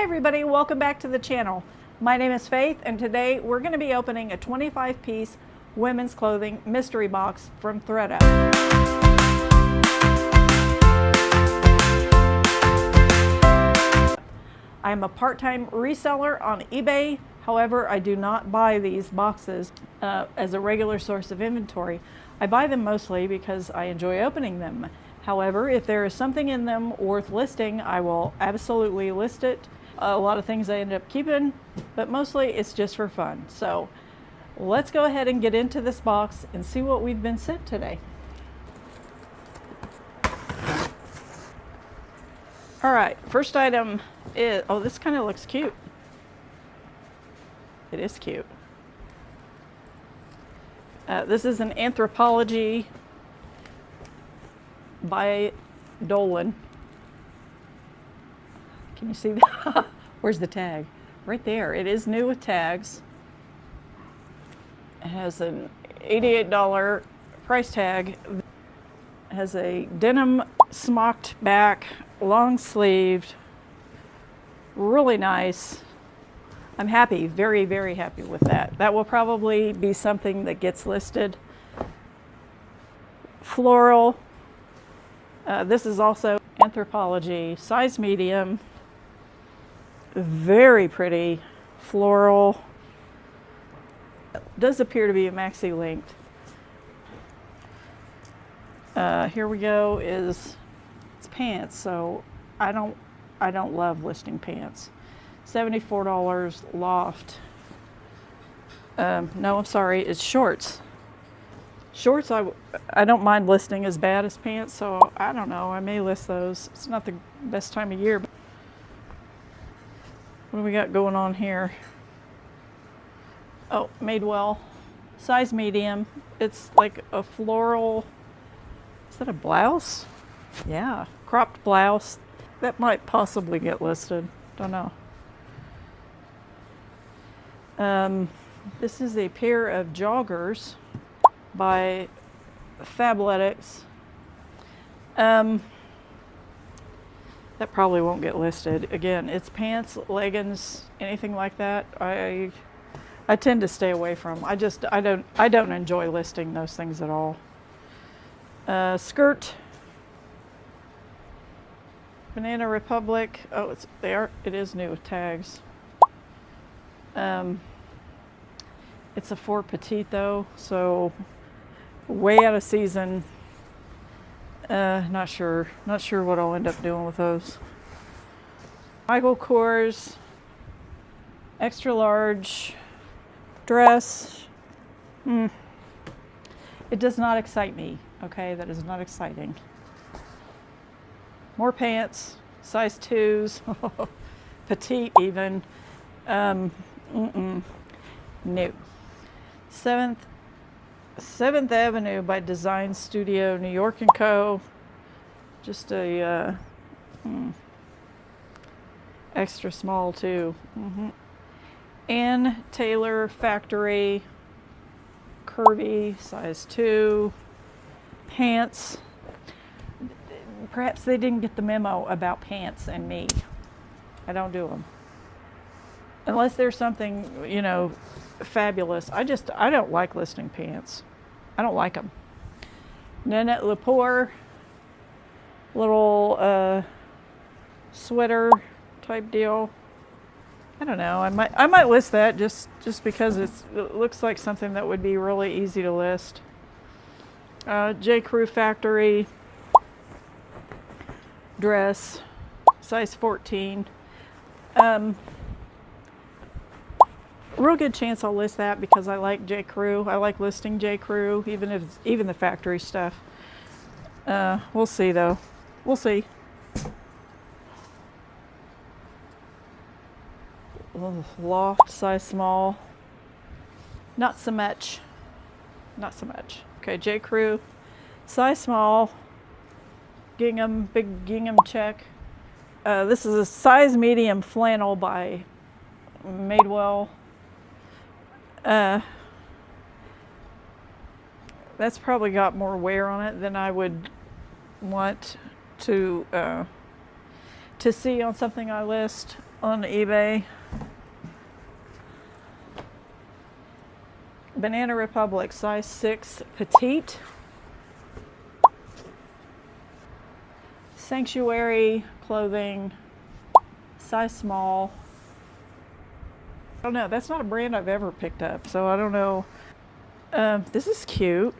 everybody, welcome back to the channel. My name is Faith and today we're going to be opening a 25-piece women's clothing mystery box from ThredUP. I am a part-time reseller on eBay. However, I do not buy these boxes as a regular source of inventory. I buy them mostly because I enjoy opening them. However, if there is something in them worth listing, I will absolutely list it. A lot of things I end up keeping, but mostly it's just for fun. So let's go ahead and get into this box and see what we've been sent today. All right, first item is, oh, this kind of looks cute. It is cute. This is an Anthropology by Dolan. Can you see that? Where's the tag? Right there. It is new with tags. It has an $88 price tag. It has a denim smocked back, long sleeved, really nice. I'm happy, very, very happy with that. That will probably be something that gets listed. Floral. This is also Anthropology, size medium. Very pretty floral. Does appear to be a maxi length. Here we go. It's pants. So I don't love listing pants. $74 loft. No, I'm sorry. It's shorts. Shorts I don't mind listing as bad as pants, so I don't know. I may list those. It's not the best time of year. What do we got going on here? Oh, Madewell, size medium. It's like a floral, is that a blouse? Yeah, cropped blouse. That might possibly get listed, don't know. This is a pair of joggers by Fabletics. That probably won't get listed. Again, it's pants, leggings, anything like that. I tend to stay away from. I don't enjoy listing those things at all. Skirt, Banana Republic. Oh, it is new with tags. It's a 4 petite though, so way out of season. Not sure what I'll end up doing with those. Michael Kors, extra large dress. It does not excite me. Okay, that is not exciting. More pants, size 2s, petite even. No. 7th Avenue by Design Studio, New York & Co. Just a extra small too. Ann Taylor Factory, curvy, size 2. Pants. Perhaps they didn't get the memo about pants and me. I don't do them. Unless there's something, fabulous. I don't like listing pants. I don't like them. Nanette Lepore, little sweater type deal. I don't know. I might list that just because it looks like something that would be really easy to list. J. Crew Factory dress, size 14. Real good chance I'll list that because I like J. Crew. I like listing J. Crew, even the factory stuff. We'll see though. We'll see. Loft, size small. Not so much. Not so much. Okay, J. Crew, size small. Gingham, big gingham check. This is a size medium flannel by Madewell. That's probably got more wear on it than I would want to to see on something I list on eBay. Banana Republic, size 6, petite. Sanctuary clothing, size small. I don't know, that's not a brand I've ever picked up, so I don't know. This is cute,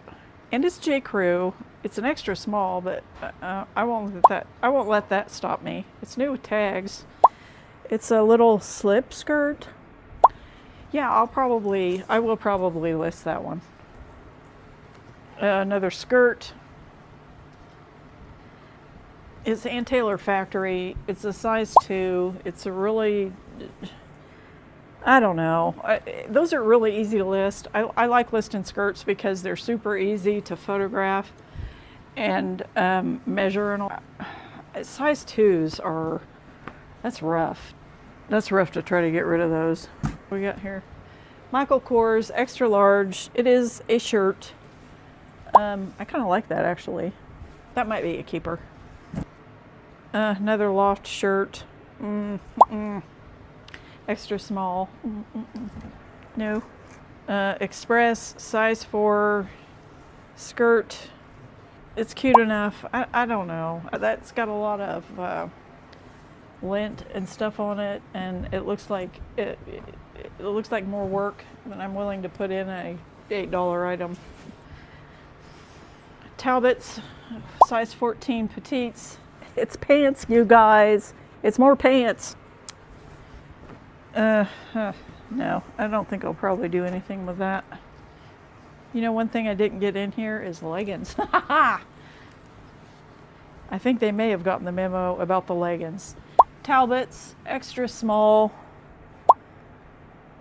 and it's J. Crew. It's an extra small, but I won't let that stop me. It's new with tags. It's a little slip skirt. Yeah, I will probably list that one. Another skirt. It's Ann Taylor Factory. It's a size 2. It's a really, I don't know. Those are really easy to list. I like listing skirts because they're super easy to photograph and measure. And all. Size 2s are, that's rough. That's rough to try to get rid of those. What we got here? Michael Kors, extra large. It is a shirt. I kind of like that actually. That might be a keeper. Another loft shirt. Extra small. No. Express, size 4, skirt. It's cute enough. I don't know. That's got a lot of lint and stuff on it, and it looks like it looks like more work than I'm willing to put in a $8 item. Talbots, size 14, petites. It's pants, you guys. It's more pants. No, I don't think I'll probably do anything with that. You know, one thing I didn't get in here is leggings. I think they may have gotten the memo about the leggings. Talbots, extra small.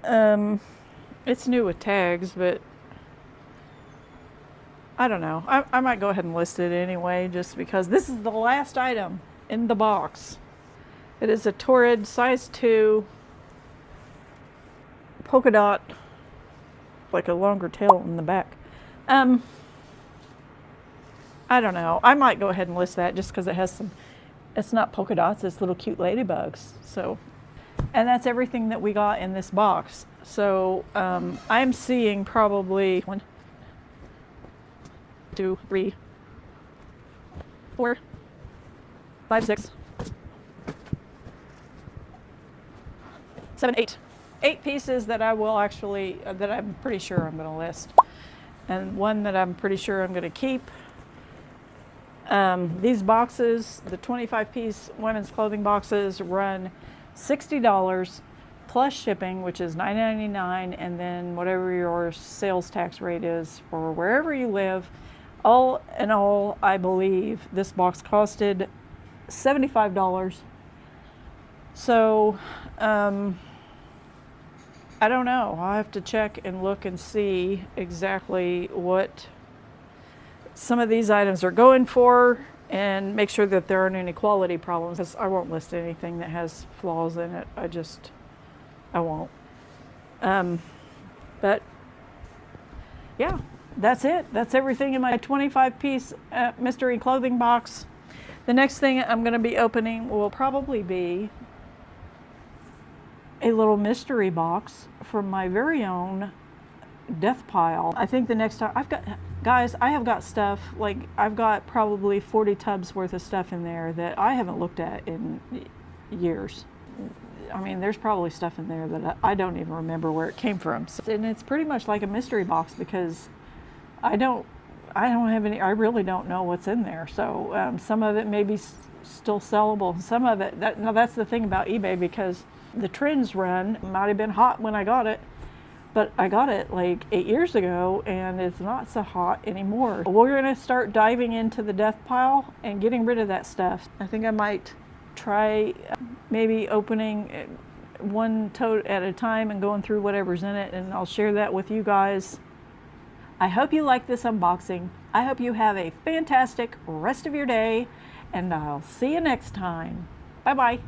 It's new with tags, but I don't know. I might go ahead and list it anyway, just because this is the last item in the box. It is a Torrid, size 2, polka dot, like a longer tail in the back. I don't know. I might go ahead and list that just because it has some, it's not polka dots, it's little cute ladybugs. So, and that's everything that we got in this box. So I'm seeing probably 1, 2, 3, 4, 5, 6, 7, 8 pieces that I will actually, that I'm pretty sure I'm going to list, and one that I'm pretty sure I'm going to keep. These boxes, the 25-piece women's clothing boxes, run $60 plus shipping, which is $9.99, and then whatever your sales tax rate is for wherever you live. All in all, I believe this box costed $75. So, I don't know. I'll have to check and look and see exactly what some of these items are going for and make sure that there aren't any quality problems. 'Cause I won't list anything that has flaws in it. I won't. But yeah. That's it. That's everything in my 25-piece mystery clothing box. The next thing I'm going to be opening will probably be a little mystery box from my very own death pile. I think the next time I have got stuff, like I've got probably 40 tubs worth of stuff in there that I haven't looked at in years. I mean, there's probably stuff in there that I don't even remember where it came from. And it's pretty much like a mystery box because I really don't know what's in there. So some of it may be still sellable. Some of it, now that's the thing about eBay, because the trends run, might have been hot when I got it, but I got it like 8 years ago and it's not so hot anymore. We're gonna start diving into the death pile and getting rid of that stuff. I think I might try maybe opening one tote at a time and going through whatever's in it, and I'll share that with you guys. I hope you like this unboxing. I hope you have a fantastic rest of your day, and I'll see you next time. Bye-bye.